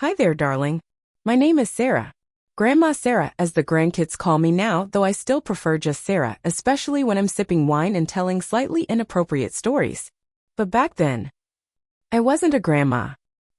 Hi there, darling. My name is Sara. Grandma Sara, as the grandkids call me now, though I still prefer just Sara, especially when I'm sipping wine and telling slightly inappropriate stories. But back then, I wasn't a grandma.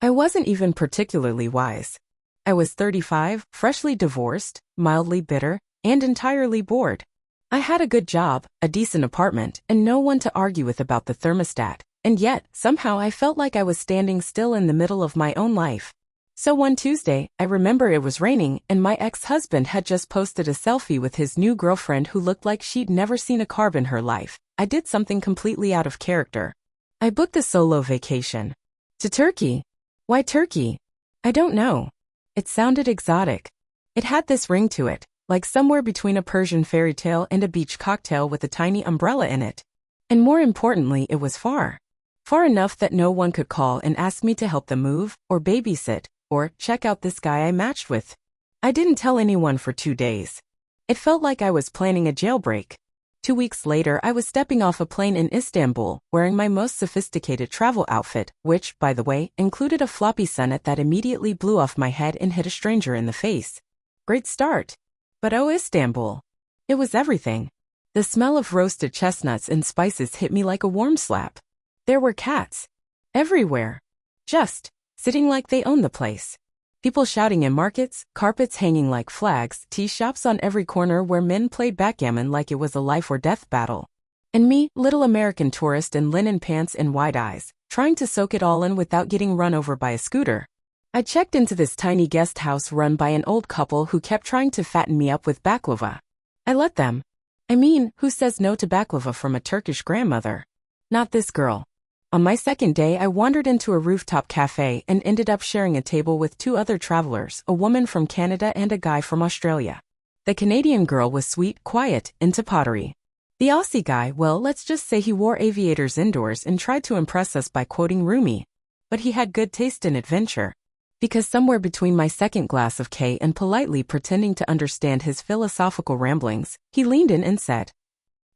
I wasn't even particularly wise. I was 35, freshly divorced, mildly bitter, and entirely bored. I had a good job, a decent apartment, and no one to argue with about the thermostat, and yet, somehow I felt like I was standing still in the middle of my own life. So one Tuesday, I remember it was raining, and my ex-husband had just posted a selfie with his new girlfriend who looked like she'd never seen a carb in her life. I did something completely out of character. I booked a solo vacation. To Turkey. Why Turkey? I don't know. It sounded exotic. It had this ring to it, like somewhere between a Persian fairy tale and a beach cocktail with a tiny umbrella in it. And more importantly, it was far. Far enough that no one could call and ask me to help them move, or babysit, or check out this guy I matched with. I didn't tell anyone for 2 days. It felt like I was planning a jailbreak. 2 weeks later, I was stepping off a plane in Istanbul, wearing my most sophisticated travel outfit, which, by the way, included a floppy sonnet that immediately blew off my head and hit a stranger in the face. Great start. But oh, Istanbul. It was everything. The smell of roasted chestnuts and spices hit me like a warm slap. There were cats. Everywhere. Just sitting like they owned the place. People shouting in markets, carpets hanging like flags, tea shops on every corner where men played backgammon like it was a life or death battle. And me, little American tourist in linen pants and wide eyes, trying to soak it all in without getting run over by a scooter. I checked into this tiny guest house run by an old couple who kept trying to fatten me up with baklava. I let them. I mean, who says no to baklava from a Turkish grandmother? Not this girl. On my second day, I wandered into a rooftop cafe and ended up sharing a table with 2 other travelers, a woman from Canada and a guy from Australia. The Canadian girl was sweet, quiet, into pottery. The Aussie guy, well, let's just say he wore aviators indoors and tried to impress us by quoting Rumi. But he had good taste in adventure. Because somewhere between my second glass of K and politely pretending to understand his philosophical ramblings, he leaned in and said,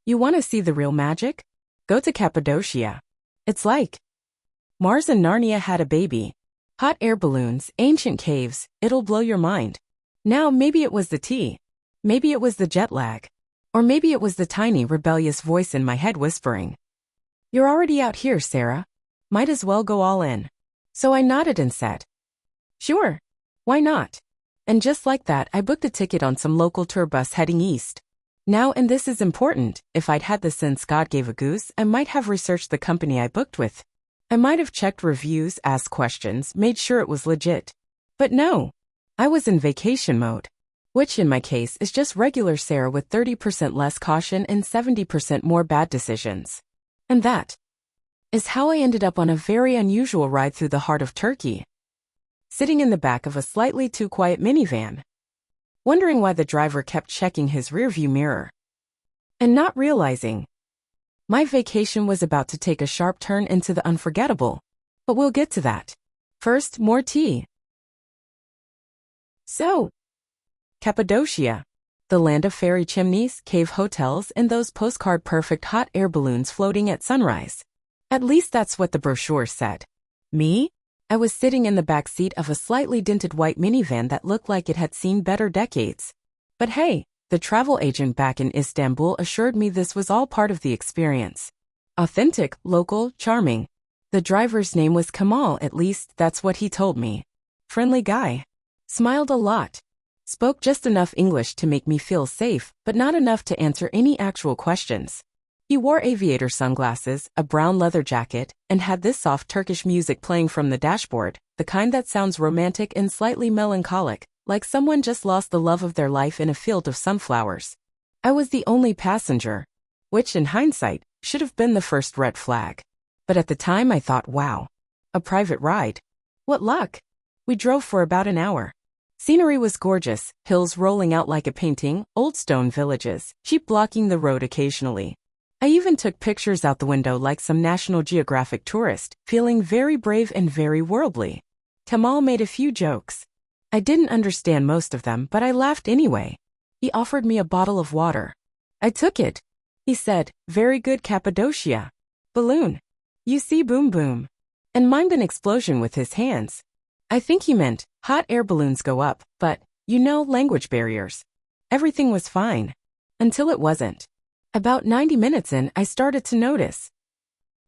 "You want to see the real magic? Go to Cappadocia. It's like Mars and Narnia had a baby. Hot air balloons, ancient caves, it'll blow your mind." Now maybe it was the tea. Maybe it was the jet lag. Or maybe it was the tiny rebellious voice in my head whispering, "You're already out here, Sara. Might as well go all in." So I nodded and said, "Sure. Why not?" And just like that, I booked a ticket on some local tour bus heading east. Now, and this is important, if I'd had the sense God gave a goose, I might have researched the company I booked with. I might have checked reviews, asked questions, made sure it was legit. But no. I was in vacation mode. Which in my case is just regular Sara with 30% less caution and 70% more bad decisions. And that is how I ended up on a very unusual ride through the heart of Turkey. Sitting in the back of a slightly too quiet minivan, wondering why the driver kept checking his rearview mirror, and not realizing my vacation was about to take a sharp turn into the unforgettable. But we'll get to that. First, more tea. So, Cappadocia, the land of fairy chimneys, cave hotels, and those postcard-perfect hot air balloons floating at sunrise. At least that's what the brochure said. Me? I was sitting in the back seat of a slightly dented white minivan that looked like it had seen better decades. But hey, the travel agent back in Istanbul assured me this was all part of the experience. Authentic, local, charming. The driver's name was Kamal, at least that's what he told me. Friendly guy. Smiled a lot. Spoke just enough English to make me feel safe, but not enough to answer any actual questions. He wore aviator sunglasses, a brown leather jacket, and had this soft Turkish music playing from the dashboard, the kind that sounds romantic and slightly melancholic, like someone just lost the love of their life in a field of sunflowers. I was the only passenger, which in hindsight, should have been the first red flag. But at the time I thought, wow, a private ride. What luck. We drove for about an hour. Scenery was gorgeous, hills rolling out like a painting, old stone villages, sheep blocking the road occasionally. I even took pictures out the window like some National Geographic tourist, feeling very brave and very worldly. Kamal made a few jokes. I didn't understand most of them, but I laughed anyway. He offered me a bottle of water. I took it. He said, "Very good Cappadocia. Balloon. You see boom boom." And mimed an explosion with his hands. I think he meant hot air balloons go up, but, language barriers. Everything was fine. Until it wasn't. About 90 minutes in, I started to notice.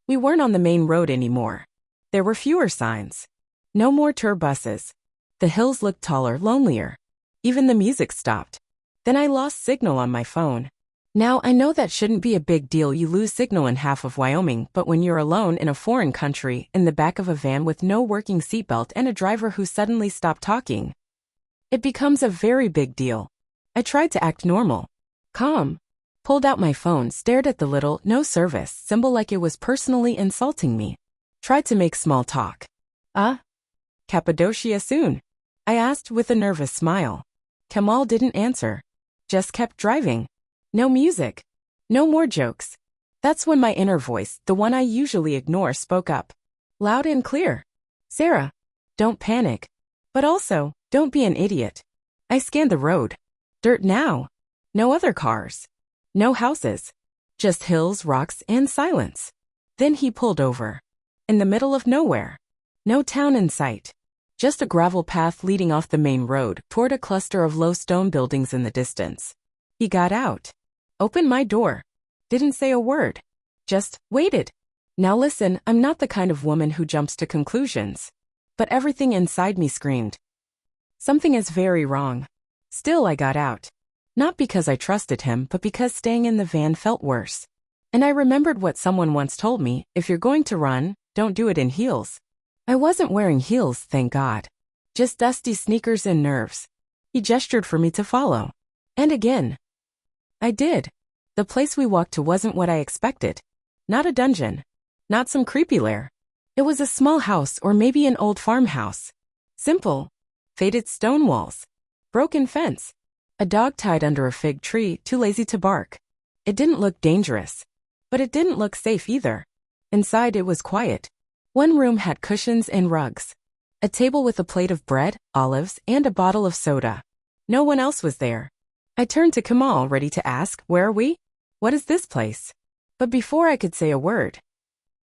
We weren't on the main road anymore. There were fewer signs. No more tour buses. The hills looked taller, lonelier. Even the music stopped. Then I lost signal on my phone. Now, I know that shouldn't be a big deal. You lose signal in half of Wyoming, but when you're alone in a foreign country, in the back of a van with no working seatbelt and a driver who suddenly stopped talking, it becomes a very big deal. I tried to act normal. Calm. Pulled out my phone, stared at the little no service symbol like it was personally insulting me. Tried to make small talk. Cappadocia soon? I asked with a nervous smile. Kemal didn't answer. Just kept driving. No music. No more jokes. That's when my inner voice, the one I usually ignore, spoke up. Loud and clear. Sara, don't panic. But also, don't be an idiot. I scanned the road. Dirt now. No other cars. No houses. Just hills, rocks, and silence. Then he pulled over. In the middle of nowhere. No town in sight. Just a gravel path leading off the main road toward a cluster of low stone buildings in the distance. He got out. Opened my door. Didn't say a word. Just waited. Now listen, I'm not the kind of woman who jumps to conclusions. But everything inside me screamed. Something is very wrong. Still, I got out. Not because I trusted him, but because staying in the van felt worse. And I remembered what someone once told me, if you're going to run, don't do it in heels. I wasn't wearing heels, thank God. Just dusty sneakers and nerves. He gestured for me to follow. And again. I did. The place we walked to wasn't what I expected. Not a dungeon. Not some creepy lair. It was a small house or maybe an old farmhouse. Simple. Faded stone walls. Broken fence. A dog tied under a fig tree, too lazy to bark. It didn't look dangerous. But it didn't look safe either. Inside it was quiet. One room had cushions and rugs. A table with a plate of bread, olives, and a bottle of soda. No one else was there. I turned to Kemal, ready to ask, where are we? What is this place? But before I could say a word,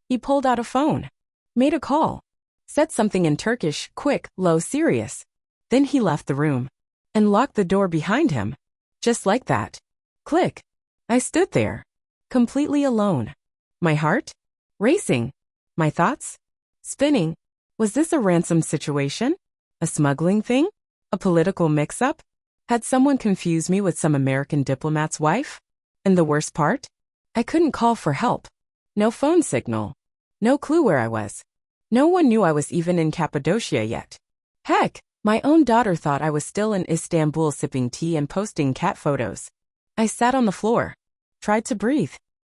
he pulled out a phone. Made a call. Said something in Turkish, quick, low, serious. Then he left the room. And locked the door behind him. Just like that. Click. I stood there. Completely alone. My heart? Racing. My thoughts? Spinning. Was this a ransom situation? A smuggling thing? A political mix-up? Had someone confused me with some American diplomat's wife? And the worst part? I couldn't call for help. No phone signal. No clue where I was. No one knew I was even in Cappadocia yet. Heck, my own daughter thought I was still in Istanbul sipping tea and posting cat photos. I sat on the floor. Tried to breathe.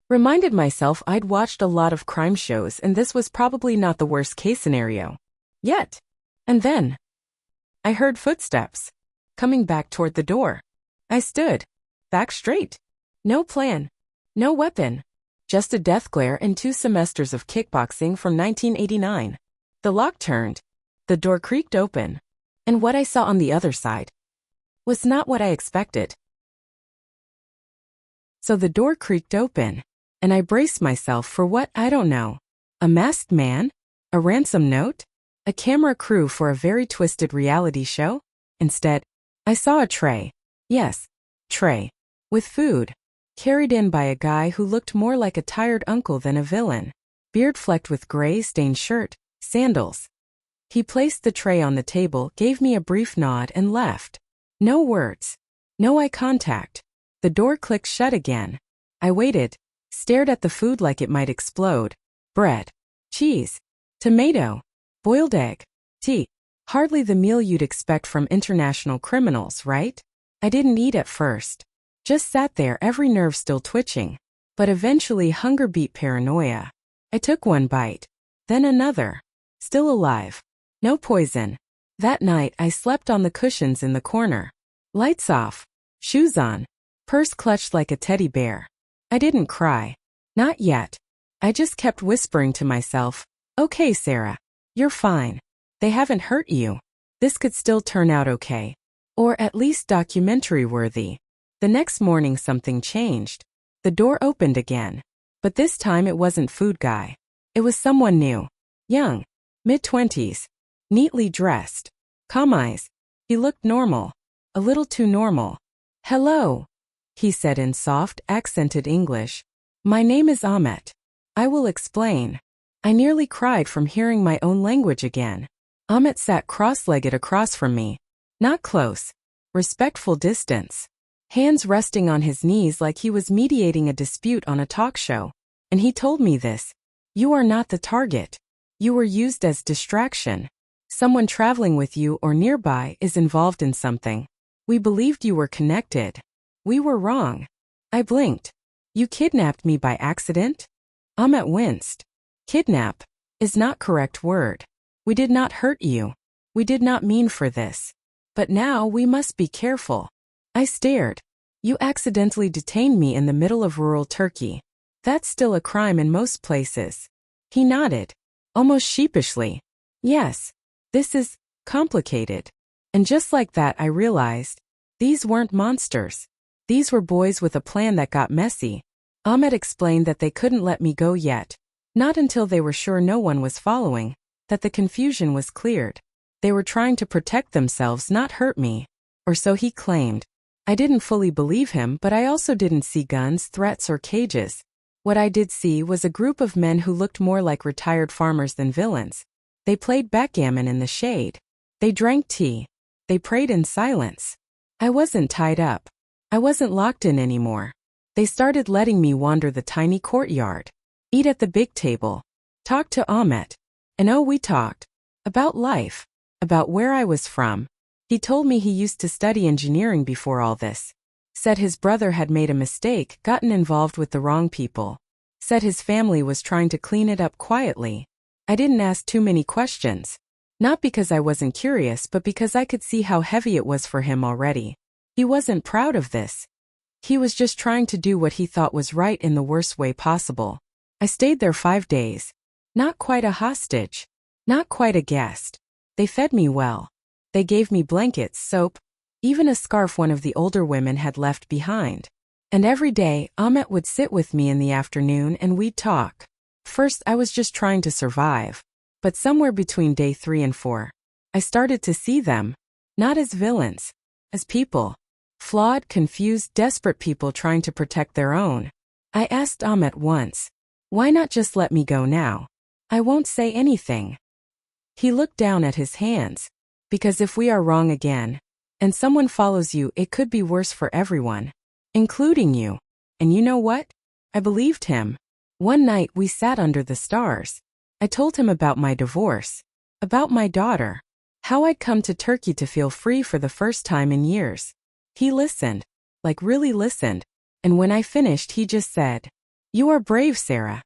Reminded myself I'd watched a lot of crime shows and this was probably not the worst case scenario. Yet. And then. I heard footsteps. Coming back toward the door. I stood. Back straight. No plan. No weapon. Just a death glare and 2 semesters of kickboxing from 1989. The lock turned. The door creaked open. And what I saw on the other side was not what I expected. So the door creaked open. And I braced myself for what, I don't know. A masked man? A ransom note? A camera crew for a very twisted reality show? Instead, I saw a tray. Yes, tray. With food. Carried in by a guy who looked more like a tired uncle than a villain. Beard flecked with gray-stained shirt, sandals. He placed the tray on the table, gave me a brief nod, and left. No words. No eye contact. The door clicked shut again. I waited. Stared at the food like it might explode. Bread. Cheese. Tomato. Boiled egg. Tea. Hardly the meal you'd expect from international criminals, right? I didn't eat at first. Just sat there, every nerve still twitching. But eventually hunger beat paranoia. I took one bite. Then another. Still alive. No poison. That night I slept on the cushions in the corner. Lights off. Shoes on. Purse clutched like a teddy bear. I didn't cry. Not yet. I just kept whispering to myself, okay, Sara. You're fine. They haven't hurt you. This could still turn out okay. Or at least documentary-worthy. The next morning something changed. The door opened again. But this time it wasn't food guy. It was someone new. Young. Mid-20s. neatly dressed, calm eyes. He looked normal, a little too normal. "Hello," he said in soft, accented English. "My name is Ahmet. I will explain." I nearly cried from hearing my own language again. Ahmet sat cross-legged across from me. Not close. Respectful distance. Hands resting on his knees like he was mediating a dispute on a talk show. And he told me this. "You are not the target. You were used as distraction. Someone traveling with you or nearby is involved in something. We believed you were connected. We were wrong." I blinked. "You kidnapped me by accident?" Ahmet winced. "Kidnap is not correct word. We did not hurt you. We did not mean for this. But now we must be careful." I stared. "You accidentally detained me in the middle of rural Turkey. That's still a crime in most places." He nodded, almost sheepishly. "Yes, this is complicated." And just like that I realized, these weren't monsters. These were boys with a plan that got messy. Ahmet explained that they couldn't let me go yet, not until they were sure no one was following, that the confusion was cleared. They were trying to protect themselves, not hurt me. Or so he claimed. I didn't fully believe him, but I also didn't see guns, threats, or cages. What I did see was a group of men who looked more like retired farmers than villains. They played backgammon in the shade. They drank tea. They prayed in silence. I wasn't tied up. I wasn't locked in anymore. They started letting me wander the tiny courtyard, eat at the big table, talk to Ahmet. And oh, we talked. About life. About where I was from. He told me he used to study engineering before all this. Said his brother had made a mistake, gotten involved with the wrong people. Said his family was trying to clean it up quietly. I didn't ask too many questions. Not because I wasn't curious, but because I could see how heavy it was for him already. He wasn't proud of this. He was just trying to do what he thought was right in the worst way possible. I stayed there 5 days. Not quite a hostage. Not quite a guest. They fed me well. They gave me blankets, soap, even a scarf one of the older women had left behind. And every day, Ahmet would sit with me in the afternoon and we'd talk. First, I was just trying to survive. But somewhere between day 3 and 4, I started to see them, not as villains, as people. Flawed, confused, desperate people trying to protect their own. I asked Ahmet once, "Why not just let me go now? I won't say anything." He looked down at his hands. "Because if we are wrong again, and someone follows you, it could be worse for everyone, including you." And you know what? I believed him. One night we sat under the stars. I told him about my divorce, about my daughter, how I'd come to Turkey to feel free for the first time in years. He listened, like really listened, and when I finished he just said, "You are brave, Sara."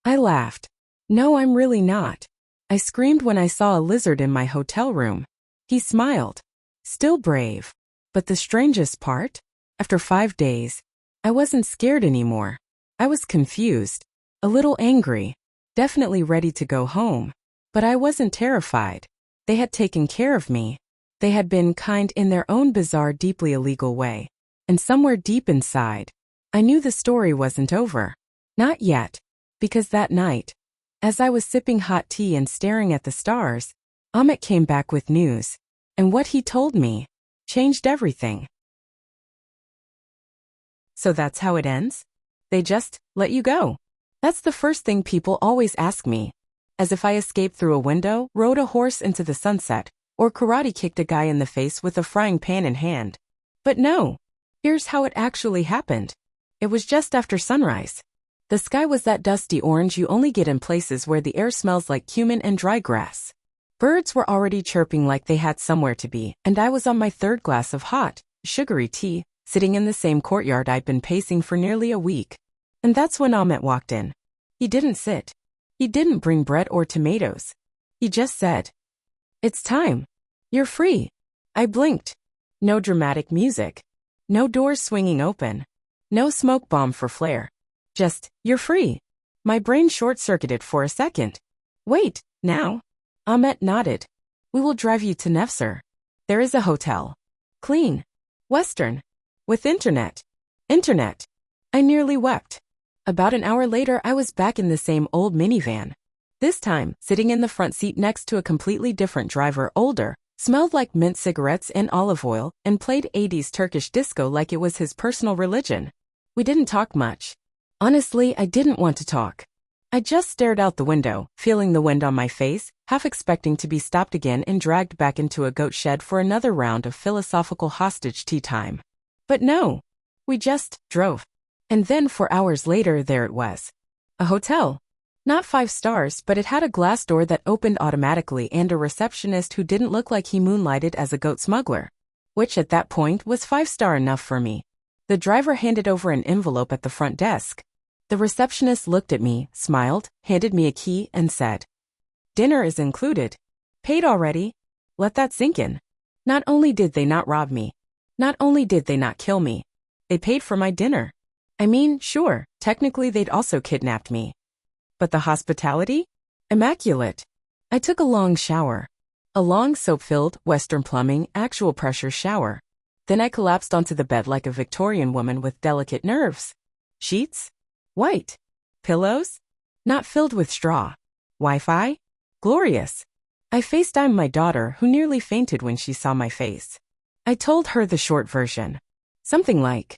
I laughed. "No, I'm really not." I screamed when I saw a lizard in my hotel room. He smiled. "Still brave." But the strangest part? After 5 days, I wasn't scared anymore. I was confused, a little angry, definitely ready to go home. But I wasn't terrified. They had taken care of me. They had been kind in their own bizarre, deeply illegal way. And somewhere deep inside, I knew the story wasn't over. Not yet. Because that night, as I was sipping hot tea and staring at the stars, Ahmet came back with news. And what he told me changed everything. So that's how it ends? They just let you go? That's the first thing people always ask me. As if I escaped through a window, rode a horse into the sunset, or karate kicked a guy in the face with a frying pan in hand. But no. Here's how it actually happened. It was just after sunrise. The sky was that dusty orange you only get in places where the air smells like cumin and dry grass. Birds were already chirping like they had somewhere to be, and I was on my 3rd glass of hot, sugary tea, sitting in the same courtyard I'd been pacing for nearly a week. And that's when Ahmet walked in. He didn't sit. He didn't bring bread or tomatoes. He just said, "It's time. You're free." I blinked. No dramatic music. No doors swinging open. No smoke bomb for flair. Just, "You're free." My brain short-circuited for a second. "Wait, now?" Ahmet nodded. "We will drive you to Nefser. There is a hotel. Clean. Western. With internet." Internet. I nearly wept. About an hour later I was back in the same old minivan. This time, sitting in the front seat next to a completely different driver, older, smelled like mint cigarettes and olive oil, and played 80s Turkish disco like it was his personal religion. We didn't talk much. Honestly, I didn't want to talk. I just stared out the window, feeling the wind on my face, half expecting to be stopped again and dragged back into a goat shed for another round of philosophical hostage tea time. But no. We just drove. And then 4 hours later, there it was. A hotel. Not 5 stars, but it had a glass door that opened automatically and a receptionist who didn't look like he moonlighted as a goat smuggler. Which at that point was 5-star enough for me. The driver handed over an envelope at the front desk. The receptionist looked at me, smiled, handed me a key, and said, "Dinner is included. Paid already." Let that sink in. Not only did they not rob me, not only did they not kill me, they paid for my dinner. I mean, sure, technically they'd also kidnapped me. But the hospitality? Immaculate. I took a long shower. A long soap-filled, Western plumbing, actual pressure shower. Then I collapsed onto the bed like a Victorian woman with delicate nerves. Sheets? White. Pillows? Not filled with straw. Wi-Fi? Glorious. I FaceTimed my daughter, who nearly fainted when she saw my face. I told her the short version. Something like,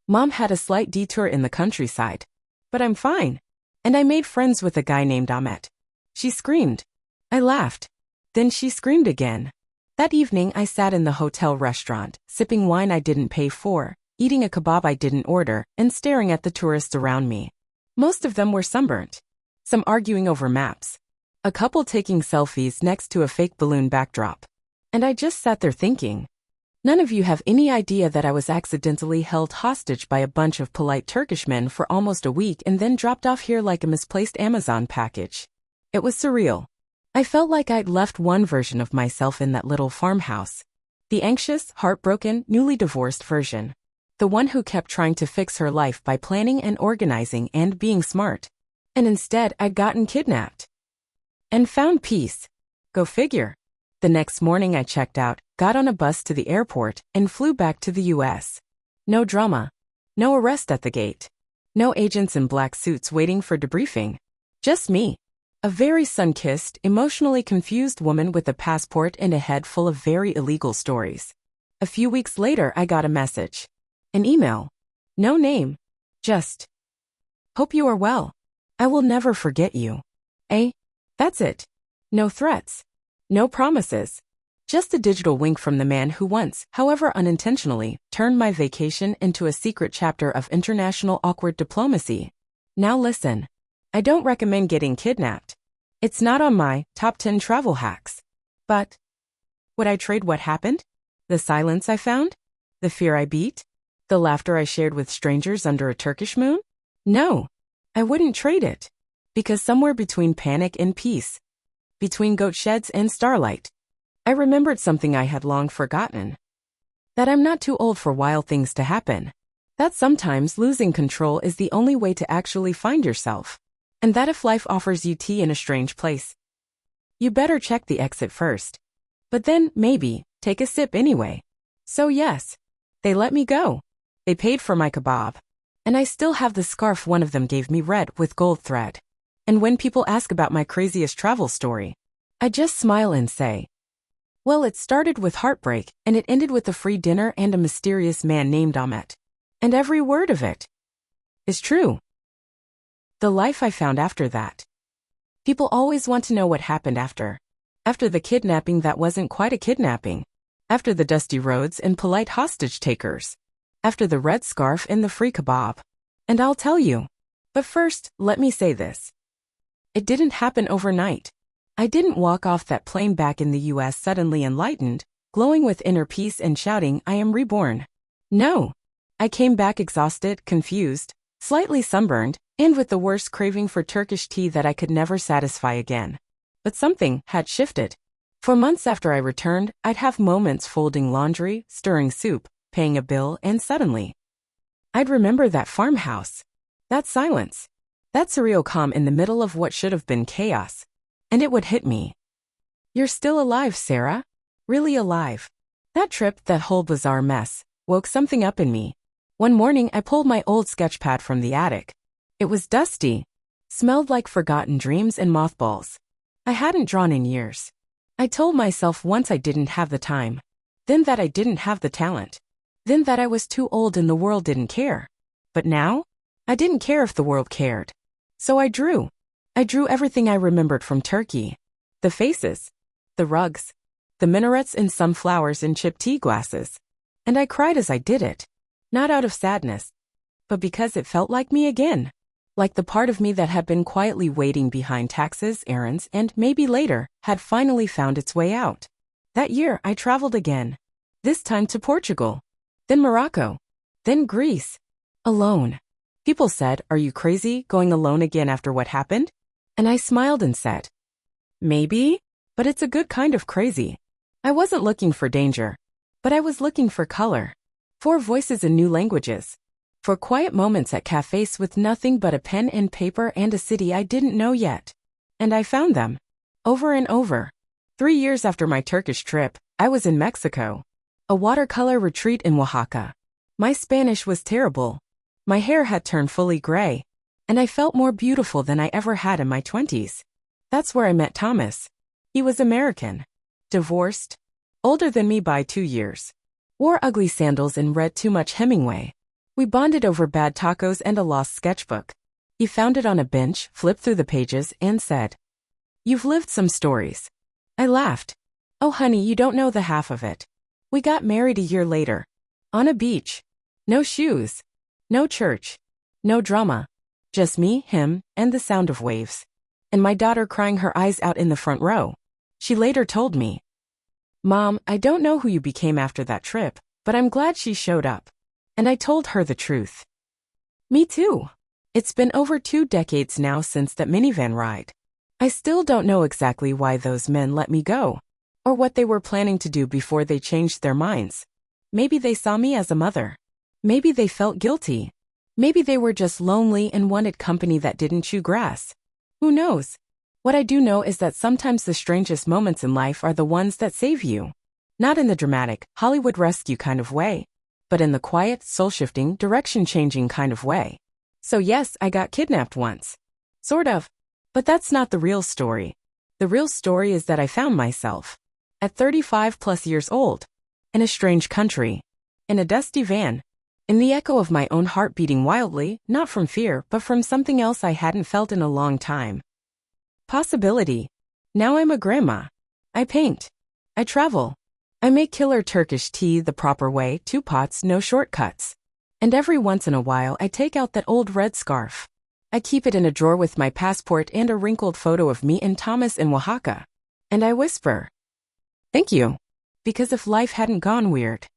"Mom had a slight detour in the countryside. But I'm fine. And I made friends with a guy named Ahmet." She screamed. I laughed. Then she screamed again. That evening I sat in the hotel restaurant, sipping wine I didn't pay for, eating a kebab I didn't order, and staring at the tourists around me. Most of them were sunburnt. Some arguing over maps. A couple taking selfies next to a fake balloon backdrop. And I just sat there thinking, none of you have any idea that I was accidentally held hostage by a bunch of polite Turkish men for almost a week and then dropped off here like a misplaced Amazon package. It was surreal. I felt like I'd left one version of myself in that little farmhouse. The anxious, heartbroken, newly divorced version. The one who kept trying to fix her life by planning and organizing and being smart. And instead, I'd gotten kidnapped. And found peace. Go figure. The next morning I checked out, got on a bus to the airport, and flew back to the US. No drama. No arrest at the gate. No agents in black suits waiting for debriefing. Just me. A very sun-kissed, emotionally confused woman with a passport and a head full of very illegal stories. A few weeks later I got a message. An email. No name. Just, "Hope you are well. I will never forget you." That's it. No threats. No promises. Just a digital wink from the man who once, however unintentionally, turned my vacation into a secret chapter of international awkward diplomacy. Now listen. I don't recommend getting kidnapped. It's not on my top 10 travel hacks. But would I trade what happened? The silence I found? The fear I beat? The laughter I shared with strangers under a Turkish moon? No, I wouldn't trade it. Because somewhere between panic and peace, between goat sheds and starlight, I remembered something I had long forgotten. That I'm not too old for wild things to happen. That sometimes losing control is the only way to actually find yourself. And that if life offers you tea in a strange place, you better check the exit first. But then, maybe, take a sip anyway. So yes, they let me go. They paid for my kebab. And I still have the scarf one of them gave me, red with gold thread. And when people ask about my craziest travel story, I just smile and say, well, it started with heartbreak, and it ended with a free dinner and a mysterious man named Ahmet. And every word of it is true. The life I found after that. People always want to know what happened after. After the kidnapping that wasn't quite a kidnapping. After the dusty roads and polite hostage takers. After the red scarf and the free kebab. And I'll tell you. But first, let me say this. It didn't happen overnight. I didn't walk off that plane back in the US suddenly enlightened, glowing with inner peace and shouting, I am reborn. No. I came back exhausted, confused, slightly sunburned, and with the worst craving for Turkish tea that I could never satisfy again. But something had shifted. For months after I returned, I'd have moments folding laundry, stirring soup, paying a bill, and suddenly, I'd remember that farmhouse. That silence. That surreal calm in the middle of what should have been chaos. And it would hit me. You're still alive, Sara. Really alive. That trip, that whole bizarre mess, woke something up in me. One morning I pulled my old sketch pad from the attic. It was dusty. Smelled like forgotten dreams and mothballs. I hadn't drawn in years. I told myself once I didn't have the time. Then that I didn't have the talent. Then that I was too old and the world didn't care. But now? I didn't care if the world cared. So I drew. I drew everything I remembered from Turkey. The faces. The rugs. The minarets and some flowers in chipped tea glasses. And I cried as I did it. Not out of sadness, but because it felt like me again. Like the part of me that had been quietly waiting behind taxes, errands, and maybe later, had finally found its way out. That year, I traveled again. This time to Portugal. Then Morocco. Then Greece. Alone. People said, "Are you crazy, going alone again after what happened?" And I smiled and said, "Maybe, but it's a good kind of crazy." I wasn't looking for danger, but I was looking for color. For voices in new languages. For quiet moments at cafes with nothing but a pen and paper and a city I didn't know yet. And I found them. Over and over. 3 years after my Turkish trip, I was in Mexico. A watercolor retreat in Oaxaca. My Spanish was terrible. My hair had turned fully gray. And I felt more beautiful than I ever had in my 20s. That's where I met Thomas. He was American. Divorced. Older than me by 2 years. Wore ugly sandals and read too much Hemingway. We bonded over bad tacos and a lost sketchbook. He found it on a bench, flipped through the pages, and said, "You've lived some stories." I laughed. "Oh honey, you don't know the half of it. We got married a year later. On a beach. No shoes. No church. No drama. Just me, him, and the sound of waves. And my daughter crying her eyes out in the front row. She later told me, 'Mom, I don't know who you became after that trip, but I'm glad she showed up.' And I told her the truth. Me too. It's been over 2 decades now since that minivan ride. I still don't know exactly why those men let me go, or what they were planning to do before they changed their minds. Maybe they saw me as a mother. Maybe they felt guilty. Maybe they were just lonely and wanted company that didn't chew grass. Who knows? What I do know is that sometimes the strangest moments in life are the ones that save you. Not in the dramatic, Hollywood rescue kind of way, but in the quiet, soul-shifting, direction-changing kind of way. So yes, I got kidnapped once. Sort of. But that's not the real story. The real story is that I found myself. At 35 plus years old. In a strange country. In a dusty van. In the echo of my own heart beating wildly, not from fear, but from something else I hadn't felt in a long time. Possibility. Now I'm a grandma. I paint. I travel. I make killer Turkish tea the proper way, 2 pots, no shortcuts. And every once in a while I take out that old red scarf. I keep it in a drawer with my passport and a wrinkled photo of me and Thomas in Oaxaca. And I whisper, "Thank you." Because if life hadn't gone weird,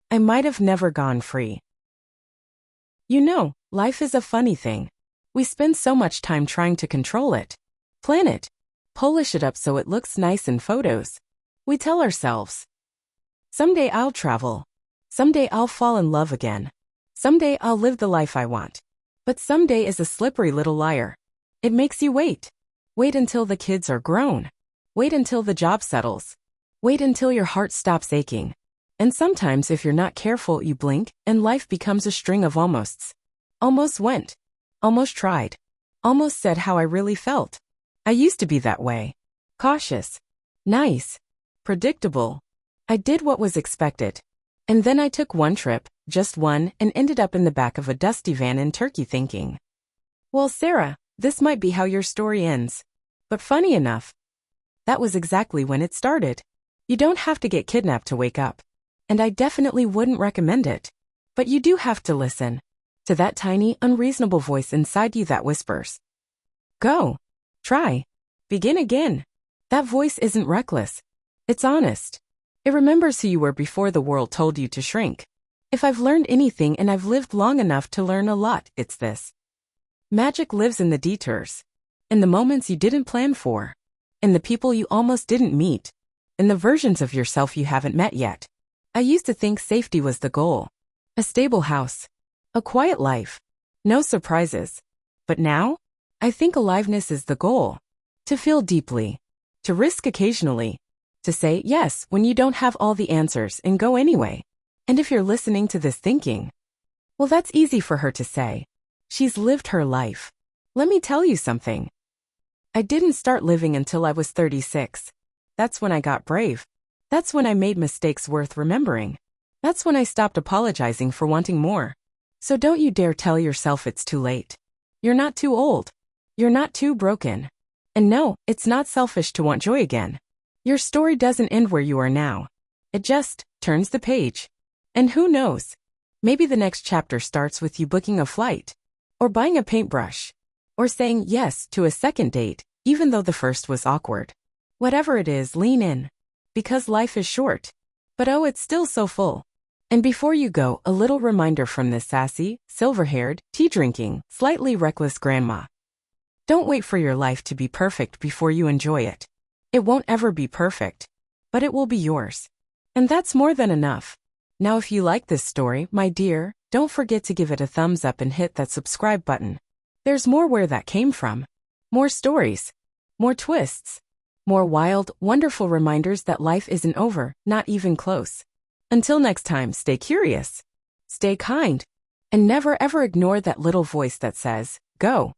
I might have never gone free. You know, life is a funny thing. We spend so much time trying to control it. Plan it. Polish it up so it looks nice in photos. We tell ourselves, someday I'll travel. Someday I'll fall in love again. Someday I'll live the life I want. But someday is a slippery little liar. It makes you wait. Wait until the kids are grown. Wait until the job settles. Wait until your heart stops aching. And sometimes if you're not careful, you blink, and life becomes a string of almosts. Almost went. Almost tried. Almost said how I really felt. I used to be that way. Cautious. Nice. Predictable. I did what was expected. And then I took one trip, just one, and ended up in the back of a dusty van in Turkey thinking, well, Sarah, this might be how your story ends. But funny enough, that was exactly when it started. You don't have to get kidnapped to wake up. And I definitely wouldn't recommend it. But you do have to listen to that tiny, unreasonable voice inside you that whispers, go. Try. Begin again. That voice isn't reckless. It's honest. It remembers who you were before the world told you to shrink. If I've learned anything, and I've lived long enough to learn a lot, it's this. Magic lives in the detours. In the moments you didn't plan for. In the people you almost didn't meet. In the versions of yourself you haven't met yet. I used to think safety was the goal. A stable house. A quiet life. No surprises. But now, I think aliveness is the goal. To feel deeply. To risk occasionally. To say yes when you don't have all the answers and go anyway. And if you're listening to this thinking, well, that's easy for her to say. She's lived her life. Let me tell you something. I didn't start living until I was 36. That's when I got brave. That's when I made mistakes worth remembering. That's when I stopped apologizing for wanting more. So don't you dare tell yourself it's too late. You're not too old. You're not too broken. And no, it's not selfish to want joy again. Your story doesn't end where you are now. It just turns the page. And who knows? Maybe the next chapter starts with you booking a flight, or buying a paintbrush, or saying yes to a second date, even though the first was awkward. Whatever it is, lean in. Because life is short. But oh, it's still so full. And before you go, a little reminder from this sassy, silver-haired, tea-drinking, slightly reckless grandma. Don't wait for your life to be perfect before you enjoy it. It won't ever be perfect. But it will be yours. And that's more than enough. Now if you like this story, my dear, don't forget to give it a thumbs up and hit that subscribe button. There's more where that came from. More stories. More twists. More wild, wonderful reminders that life isn't over, not even close. Until next time, stay curious. Stay kind. And never ever ignore that little voice that says, go.